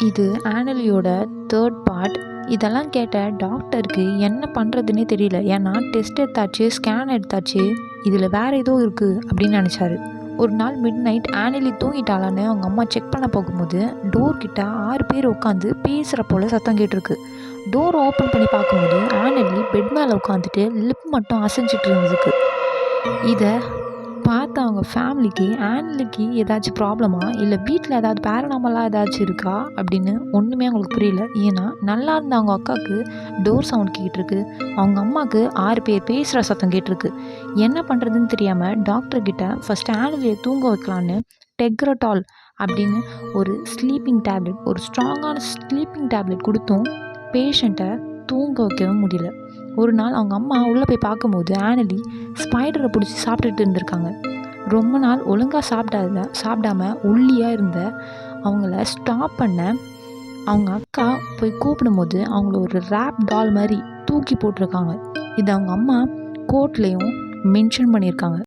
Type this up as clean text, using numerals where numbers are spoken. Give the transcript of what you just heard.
இது ஆனலியோட 3rd part. இதெல்லாம் கேட்ட டாக்டருக்கு என்ன பண்ணுறதுன்னே தெரியல. ஏன்னா டெஸ்ட் எடுத்தாச்சு, ஸ்கேன் எடுத்தாச்சு, இதில் வேறு ஏதோ இருக்குது அப்படின்னு நினச்சாரு. ஒரு நாள் மிட் நைட் ஆனலி தூங்கிட்டாளான்னு அவங்க அம்மா செக் பண்ண போகும்போது டோர் கிட்ட 6 பேர் உட்காந்து பேசுகிற போல் சத்தம் கேட்டிருக்கு. டோர் ஓப்பன் பண்ணி பார்க்கும்போது ஆனலி பெட் மேலே உட்காந்துட்டு லிப் மட்டும் அசைஞ்சிட்டு இருந்ததுக்கு. இதை பார்த்து அவங்க ஃபேமிலிக்கு ஆனலிக்கு ஏதாச்சும் ப்ராப்ளமா, இல்லை வீட்டில் ஏதாவது பேரனாமலாக ஏதாச்சும் இருக்கா அப்படின்னு ஒன்றுமே அவங்களுக்கு புரியல. ஏன்னா நல்லா இருந்த அவங்க அக்காவுக்கு டோர் சவுண்ட் கேட்டிருக்கு, அவங்க அம்மாவுக்கு 6 பேர் பேசுகிற சத்தம் கேட்டிருக்கு. என்ன பண்ணுறதுன்னு தெரியாமல் டாக்டர்கிட்ட ஃபஸ்ட்டு ஆனலியை தூங்க வைக்கலான்னு டெக்ரட்டால் அப்படின்னு ஒரு ஸ்லீப்பிங் டேப்லெட், ஒரு ஸ்ட்ராங்கான ஸ்லீப்பிங் டேப்லெட் கொடுத்தும் பேஷண்ட்டை தூங்க வைக்கவே முடியல. ஒரு நாள் அவங்க அம்மா உள்ளே போய் பார்க்கும்போது ஆனலி ஸ்பைடரை பிடிச்சி சாப்பிட்டுட்டு இருந்திருக்காங்க. ரொம்ப நாள் ஒழுங்காக சாப்பிடாம ஒல்லியாக இருந்த அவங்கள ஸ்டாப் பண்ண அவங்க அக்கா போய் கூப்பிடும்போது அவங்கள ஒரு ரேப் டால் மாதிரி தூக்கி போட்டிருக்காங்க. இது அவங்க அம்மா கோர்ட்லேயும் மென்ஷன் பண்ணியிருக்காங்க.